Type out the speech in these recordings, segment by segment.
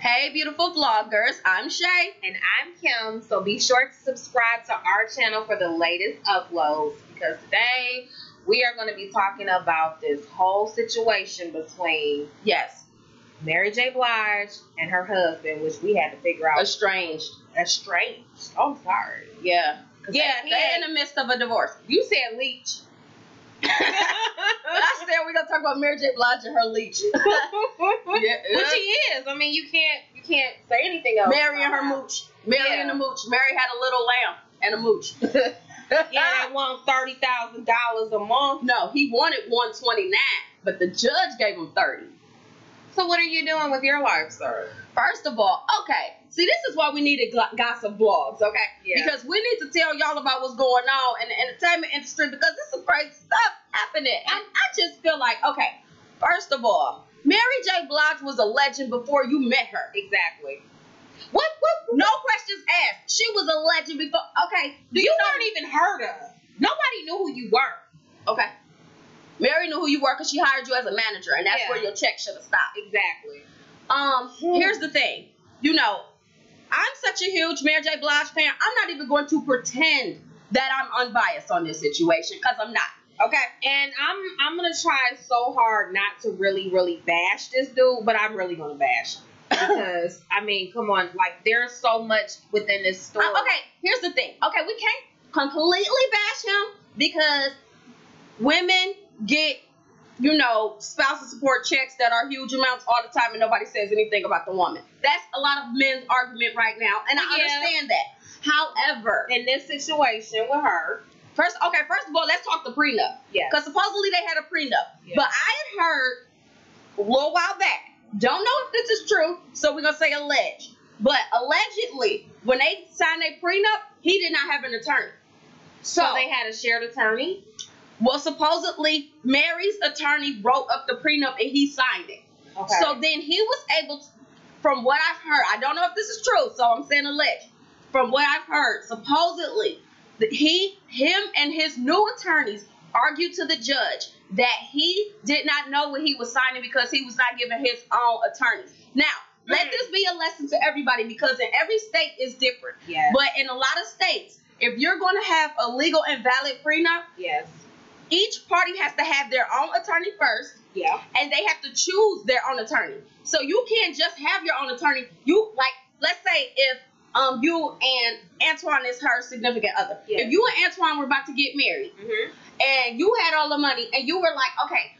Hey, beautiful vloggers. I'm Shay. And I'm Kim. So be sure to subscribe to our channel for the latest uploads, because today we are going to be talking about this whole situation between, Yes, Mary J. Blige and her husband, which we had to figure out. estranged. Estranged. Oh, I'm sorry. Yeah. Yeah, they they're in can't- the midst of a divorce. You said leech. I said we're going to talk about Mary J. Blige and her leech. Which he is. I mean, you can't say anything else. Mary and her mooch. Mary and the mooch. Mary had a little lamb and a mooch. Yeah, that won $30,000 a month. No, he wanted $129, but the judge gave him $30. So what are you doing with your life, sir? First of all, okay. See, this is why we needed gossip vlogs, okay? Yeah. Because we need to tell y'all about what's going on in the entertainment industry, because there's some crazy stuff happening. And I just feel like, okay, first of all, Mary J. Blige was a legend before you met her. Exactly. What? No questions asked. She was a legend before. Okay. You weren't even heard of. Nobody knew who you were. Okay. Mary knew who you were because she hired you as a manager, and that's Yeah. where your check should have stopped. Exactly. Here's the thing. You know, I'm such a huge Mary J. Blige fan. I'm not even going to pretend that I'm unbiased on this situation, because I'm not. Okay? And I'm gonna try so hard not to really bash this dude, but I'm really gonna bash him. Because I mean, come on, like there's so much within this story. Okay, here's the thing. Okay, we can't completely bash him because women get, you know, spousal support checks that are huge amounts all the time, and nobody says anything about the woman. That's a lot of men's argument right now, and I Yeah. understand that. However, In this situation with her, first of all, let's talk the prenup. Yeah. Because supposedly they had a prenup. Yeah. But I had heard a little while back, don't know if this is true, so we're going to say alleged. But allegedly, when they signed a prenup, he did not have an attorney. so they had a shared attorney. Well, supposedly, Mary's attorney wrote up the prenup and he signed it. Okay. So then he was able to, from what I've heard, I don't know if this is true, so I'm saying alleged. From what I've heard, supposedly, him and his new attorneys argued to the judge that he did not know what he was signing because he was not given his own attorneys. Now, let this be a lesson to everybody, because in every state is different. Yes. But in a lot of states, if you're going to have a legal and valid prenup, Yes. each party has to have their own attorney first, Yeah. and they have to choose their own attorney. So you can't just have your own attorney. You, like, let's say if you and Antoine is her significant other. Yeah. If you and Antoine were about to get married, Mhm. and you had all the money, and you were like, okay,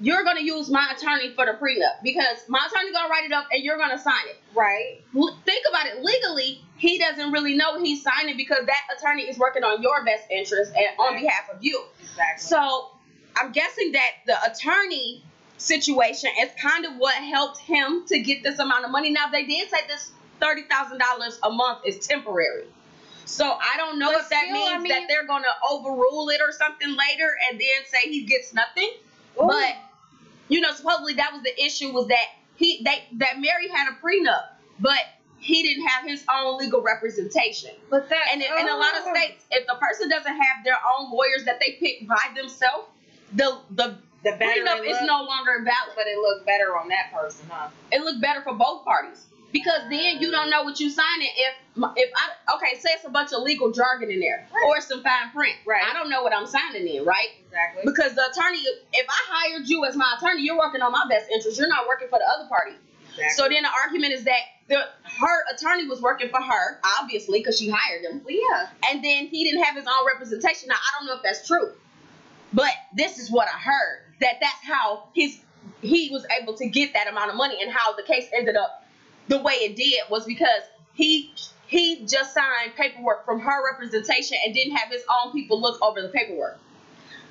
you're gonna use my attorney for the prenup because my attorney gonna write it up and you're gonna sign it. Right. Think about it. Legally, he doesn't really know he's signing because that attorney is working on your best interest and on Right. behalf of you. Exactly. So I'm guessing that the attorney situation is kind of what helped him to get this amount of money. Now, they did say this $30,000 a month is temporary. So I don't know But if that still, means I mean- that they're going to overrule it or something later and then say he gets nothing. Ooh. But, you know, supposedly that was the issue, was that that Mary had a prenup, but he didn't have his own legal representation. But that And in a lot of states, if the person doesn't have their own lawyers that they pick by themselves, the the better prenup it is look, no longer valid. but it looked better on that person, huh? It looked better for both parties, because then you don't know what you signing. Say it's a bunch of legal jargon in there, Right. or some fine print. Right. I don't know what I'm signing in, right? Exactly. Because the attorney, if I hired you as my attorney, you're working on my best interest. You're not working for the other party. Exactly. So then the argument is that her attorney was working for her, obviously, because she hired him. Well, yeah. And then he didn't have his own representation. Now, I don't know if that's true, but this is what I heard, that's how he was able to get that amount of money, and how the case ended up the way it did was because he just signed paperwork from her representation and didn't have his own people look over the paperwork.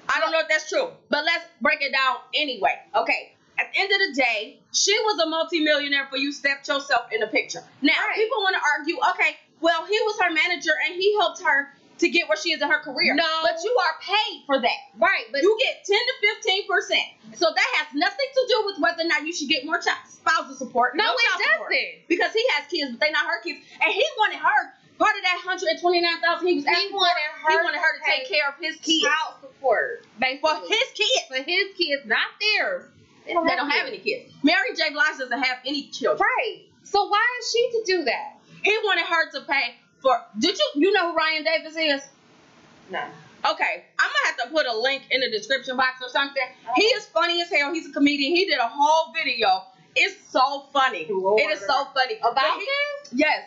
I don't know if that's true, but let's break it down anyway. Okay. At the end of the day, she was a multimillionaire for you stepped yourself in the picture. Now, Right. people want to argue, okay, well, he was her manager and he helped her to get where she is in her career. No. But you are paid for that. Right, but You get 10 to 15%. So that has nothing to do with whether or not you should get more spousal support. no, it child support. doesn't. Because he has kids, but they're not her kids. And he wanted her, part of that $129,000 he was asking for, he wanted her to take care of his kids. Child support, For basically. his kids. For his kids, not theirs. They They don't have any kids. Mary J. Blige doesn't have any children. Right. So why is she to do that? He wanted her to pay for. Did you know who Ryan Davis is? No. Okay, I'm gonna have to put a link in the description box or something. He is funny as hell. He's a comedian. He did a whole video. It's so funny. Lord. It is so funny. About him? Yes.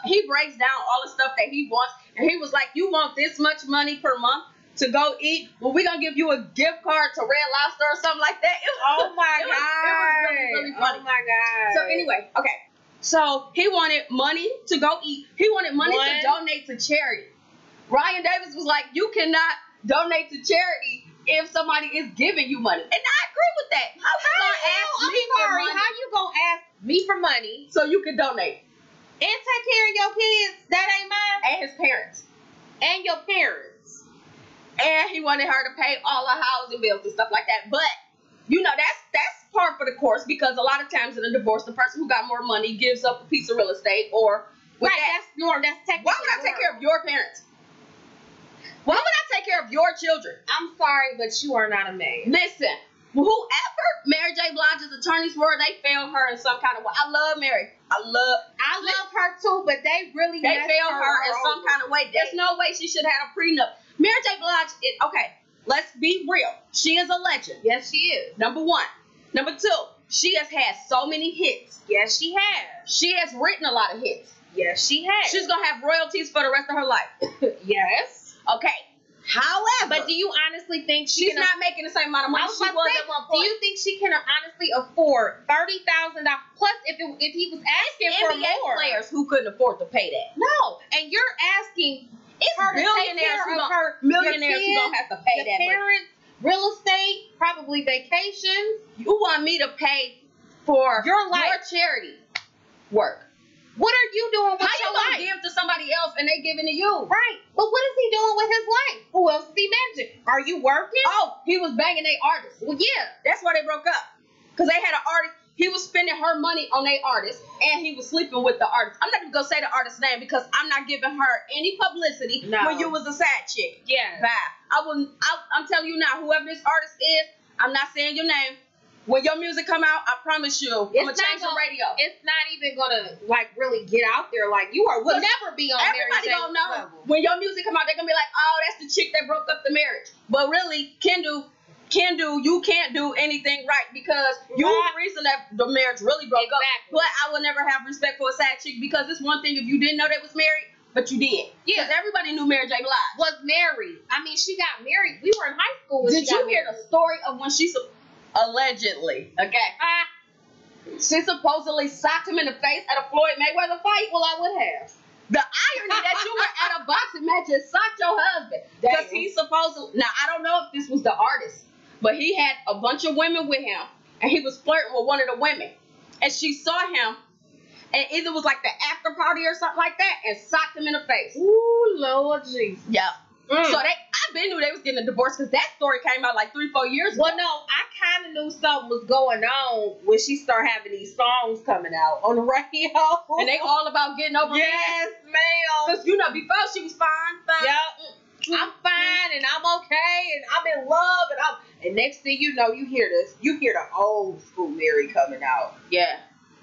He breaks down all the stuff that he wants, and he was like, "You want this much money per month to go eat? Well, we're gonna give you a gift card to Red Lobster or something like that." Oh my God. It was really funny. Oh my God. So anyway, okay. So he wanted money to go eat. He wanted money to donate to charity. Ryan Davis was like, "You cannot donate to charity if somebody is giving you money." And I agree with that. How you gonna ask me for money? How you gonna ask me for money so you can donate and take care of your kids? That ain't mine. and his parents? And your parents. And he wanted her to pay all her housing bills and stuff like that. But you know, that's par for the course, because a lot of times in a divorce, the person who got more money gives up a piece of real estate or Right, that's technically. Why would I take care of your parents? Why would I take care of your children? I'm sorry, but you are not a man. Listen, whoever Mary J. Blige's attorneys were, they failed her in some kind of way. I love Mary. I love her too, but they failed her in some kind of way. There's no way she should have a prenup. Mary J. Blige, okay, let's be real. She is a legend. Yes, she is. Number one. Number two, she has had so many hits. Yes, she has. She has written a lot of hits. Yes, she has. She's going to have royalties for the rest of her life. Yes. Okay. However, but do you honestly think she's not making the same amount of money she was at one point? Do you think she can honestly afford $30,000 plus if he was asking for NBA more? Players who couldn't afford to pay that. No, and you're asking her millionaires who don't have to pay that parents, real estate, probably vacations. You want me to pay for your life, your charity work? What are you doing with your life? How you gonna give to somebody else and they giving to you? Right. But what is he doing with his life? Who else is he managing? Are you working? Oh, he was banging their artists. Well, yeah. That's why they broke up. Because they had an artist. He was spending her money on their artist, and he was sleeping with the artist. I'm not even going to say the artist's name because I'm not giving her any publicity when you was a side chick. Yeah. Bye. I'm telling you now, whoever this artist is, I'm not saying your name. When your music come out, I promise you, I'm gonna change the radio. It's not even gonna really get out there. Like will never be on everybody Mary gonna know level. When your music come out, they're gonna be like, "Oh, that's the chick that broke up the marriage." But really, Kendu, you can't do anything right because you're the reason that the marriage really broke up. But I will never have respect for a side chick because it's one thing if you didn't know they was married, but you did. Yeah, because everybody knew Mary J. Blige was married. I mean, she got married. We were in high school. Did you hear the story of when she allegedly, she supposedly socked him in the face at a Floyd Mayweather fight? Well, I would have. The irony that you were at a boxing match and socked your husband because he supposedly. Now I don't know if this was the artist, but he had a bunch of women with him, and he was flirting with one of the women, and she saw him, and either was like the after party or something like that, and socked him in the face. Ooh, Lord Jesus. Yeah. So I been knew they was getting a divorce because that story came out like 3-4 years ago. Well, no, I kind of knew something was going on when she started having these songs coming out on the radio. And they all about getting over Yes, ma'am. Because, before she was fine. Yep. I'm fine and I'm okay and I'm in love and next thing you know, you hear the old school Mary coming out. Yeah.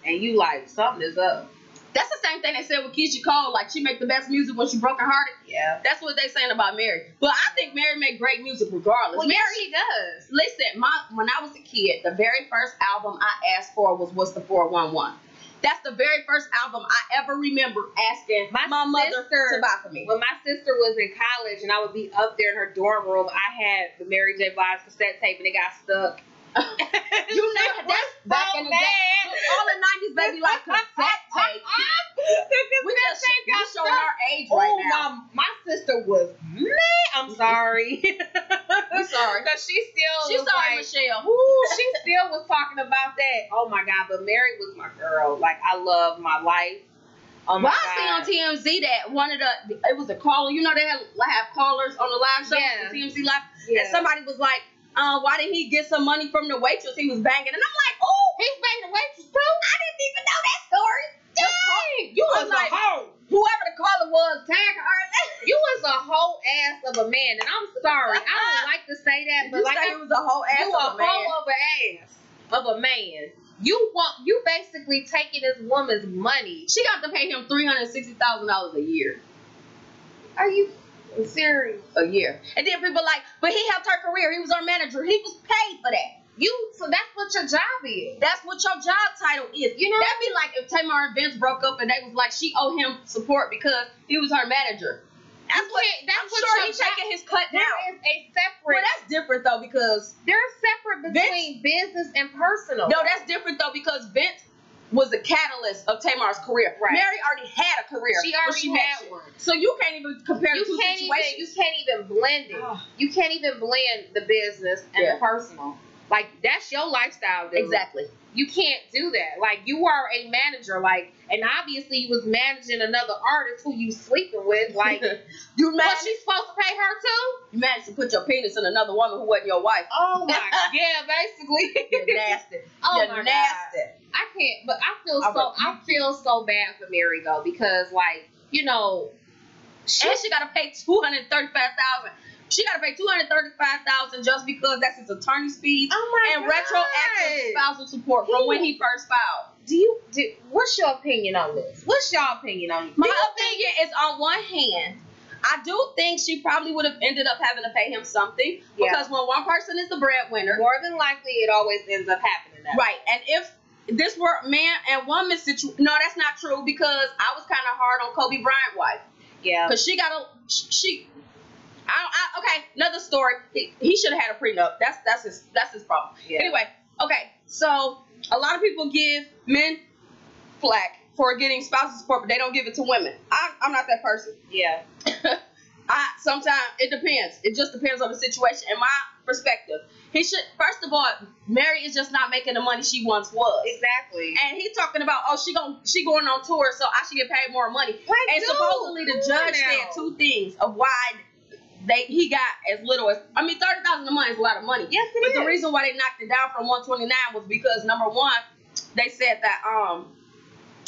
And you like, something is up. That's the same thing they said with Keisha Cole. Like, she make the best music when she brokenhearted. Yeah. That's what they saying about Mary. But I think Mary make great music regardless. Well, Mary, she does. Listen, when I was a kid, the very first album I asked for was What's the 411. That's the very first album I ever remember asking my mother to buy for me. When my sister was in college and I would be up there in her dorm room, I had the Mary J. Blige cassette tape and it got stuck. That's back in the day. All the 90s, baby, like cassette tape. We just showing our age right now. My sister was mad. I'm sorry. I'm sorry. Because she's sorry, like, Michelle. She still was talking about that. Oh my God. But Mary was my girl. Like, I love my life. Oh my God. I see on TMZ that one of it was a caller. They have callers on the live show on TMZ Live. Yeah. And somebody was like, why didn't he get some money from the waitress he was banging? And I'm like, oh, he's banging the waitress too? I didn't even know that story. Dang, you was a hoe. Whoever the caller was, tag her. You was a whole ass of a man, and I'm sorry. I don't like to say that, but you say it was a whole ass of a man. You a hoe of an ass. of a man. You basically taking this woman's money. She got to pay him $360,000 a year. Are you serious? A year. And then people like, but he helped her career. He was her manager. He was paid for that. So that's what your job is. That's what your job title is. You know, that'd be like if Tamar and Vince broke up and they was like, she owed him support because he was her manager. I'm sure he's taking his cut now. There is a separate. Well, that's different though because they're separate between business and personal. No, that's different though because Vince was the catalyst of Tamar's career. Right. Mary already had a career. She already had one. So you can't even compare the two situations. You can't even blend it. You can't even blend the business and the personal. Like, that's your lifestyle, dude. Exactly. You can't do that. Like, you are a manager, like, and obviously you was managing another artist who you sleeping with. Like, was she supposed to pay her too? You managed to put your penis in another woman who wasn't your wife. Oh my God. Yeah, basically. You're nasty. Oh You're my nasty. God. I can't, but I feel so bad for Mary though, because like, you know, she gotta pay $235,000. She got to pay $235,000 just because that's his attorney's fees and retroactive spousal support from when he first filed. What's your opinion on this? What's your opinion on this? My opinion is, on one hand, I do think she probably would have ended up having to pay him something because when one person is the breadwinner, more than likely it always ends up happening that way. Right. And if this were man and woman situation, no, that's not true because I was kind of hard on Kobe Bryant's wife. Yeah. Because okay, another story. He should have had a prenup. That's his problem. Yeah. Anyway, okay. So a lot of people give men flack for getting spousal support, but they don't give it to women. I'm not that person. Yeah. Sometimes it depends. It just depends on the situation. In my perspective, he should. First of all, Mary is just not making the money she once was. Exactly. And he's talking about, she going on tour, so I should get paid more money. And supposedly the judge said two things of why he got as little as, $30,000 a month is a lot of money. Yes, it is. But the reason why they knocked it down from 129 was because number one, they said that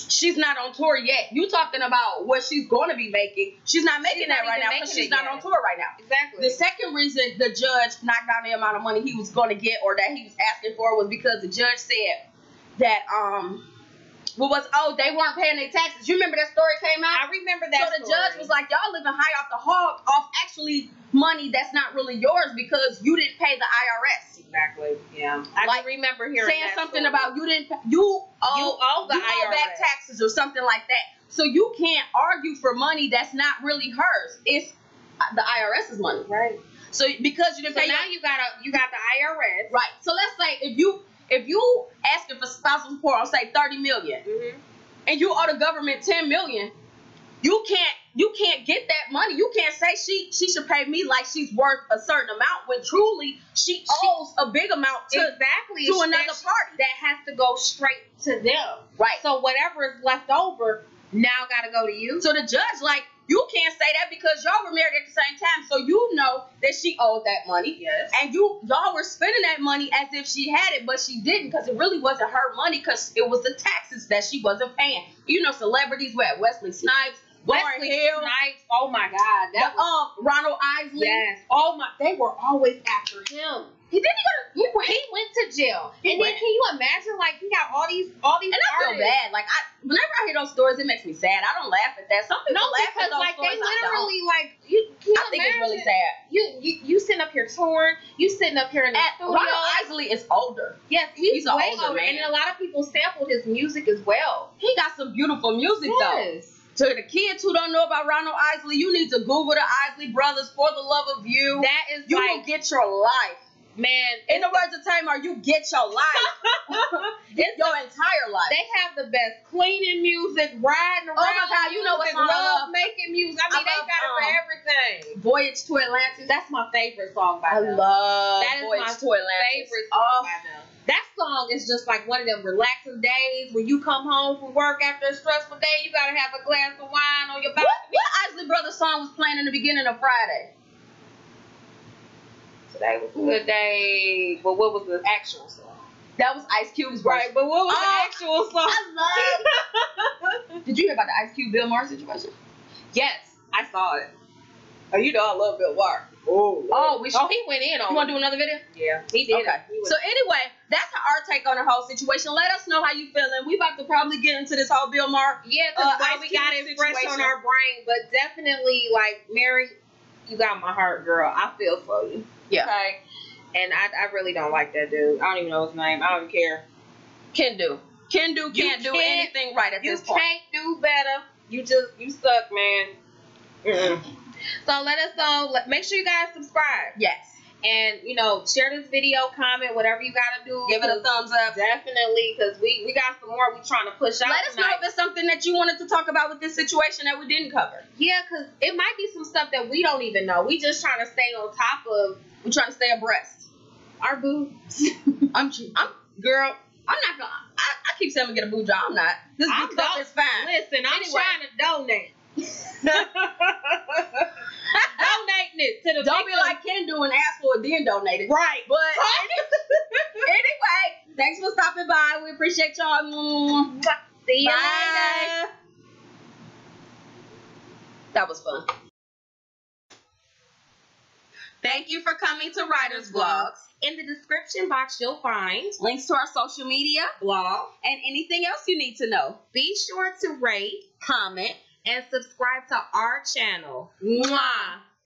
she's not on tour yet. You talking about what she's going to be making? She's not making that right now because she's not on tour right now. Exactly. The second reason the judge knocked down the amount of money he was going to get or that he was asking for was because the judge said that they weren't paying their taxes. You remember that story came out? I remember that. So the judge was like, y'all living high off the hog off actually money that's not really yours because you didn't pay the IRS. Exactly. Yeah. I remember hearing saying something about you owe back taxes or something like that. So you can't argue for money that's not really hers. It's the IRS's money. Right. So because you didn't pay, now you got the IRS. Right. So let's say if you asking for spousal support on say $30 million, and you owe the government $10 million, you can't get that money. You can't say she should pay me like she's worth a certain amount when truly she owes a big amount to another party that has to go straight to them. Right. So whatever is left over now got to go to you. So the judge you can't say that because y'all were married at the same time, so you know that she owed that money. Yes. And y'all were spending that money as if she had it, but she didn't because it really wasn't her money because it was the taxes that she wasn't paying. You know, celebrities were at Wesley Snipes, Wesley Snipes. Oh my God. Ronald Isley. Yes. Oh my. They were always after him. He went to jail. And then can you imagine, like, he got all these and I feel bad. Like, whenever I hear those stories, it makes me sad. I don't laugh at that. Some people laugh at those stories. They literally, I think it's really sad. You sitting up here touring. You sitting up here in the studio. Ronald Isley is older. Yes, he's way older. Man. And a lot of people sampled his music as well. He got some beautiful music, though. To the kids who don't know about Ronald Isley, you need to Google the Isley brothers, For the Love of You. That is you will get your life. Man, in the words of Tamar, you get your life. It's your entire life. They have the best cleaning music, riding around. Oh my God, you know what song I love? Making music. I mean, they got it for everything. Voyage to Atlantis. That's my favorite song by them. I love Voyage to Atlantis. Favorite song by them. That song is just like one of them relaxing days when you come home from work after a stressful day. You gotta have a glass of wine on your balcony. What Isley Brothers song was playing in the beginning of Friday? Today was a good day. But what was the actual song? That was Ice Cube's version. Right, but what was the actual song? I love. Did you hear about the Ice Cube Bill Maher situation? Yes, I saw it. Oh, you know I love Bill Maher. Oh, he went in on. You want to do another video? Yeah, he did. Okay. So anyway, that's our take on the whole situation. Let us know how you feeling. We about to probably get into this whole Bill Maher. Yeah, because we got it fresh on our brain. But definitely, like, Mary, you got my heart, girl. I feel for you. Yeah. Okay. And I really don't like that dude. I don't even know his name. I don't even care. Kendu can't do anything right at this point. You can't do better. You suck, man. So let us know. Make sure you guys subscribe. Yes. And, share this video, comment, whatever you got to do. Give it a thumbs up. Definitely, because we got some more we trying to push out. Let us know if it's something that you wanted to talk about with this situation that we didn't cover. Yeah, because it might be some stuff that we don't even know. We just trying to stay on top of. We're trying to stay abreast. Our boobs. Girl, I'm not going to. I keep saying we get a boob job. I'm not. This boob cup is fine. Listen, I'm trying to donate. Donating it to the Don't be like Kendu and ask for it, then donate it. Right. But anyway, thanks for stopping by. We appreciate y'all. See you later. That was fun. Thank you for coming to Writer's Vlogs. In the description box, you'll find links to our social media, blog, and anything else you need to know. Be sure to rate, comment, and subscribe to our channel. Mwah!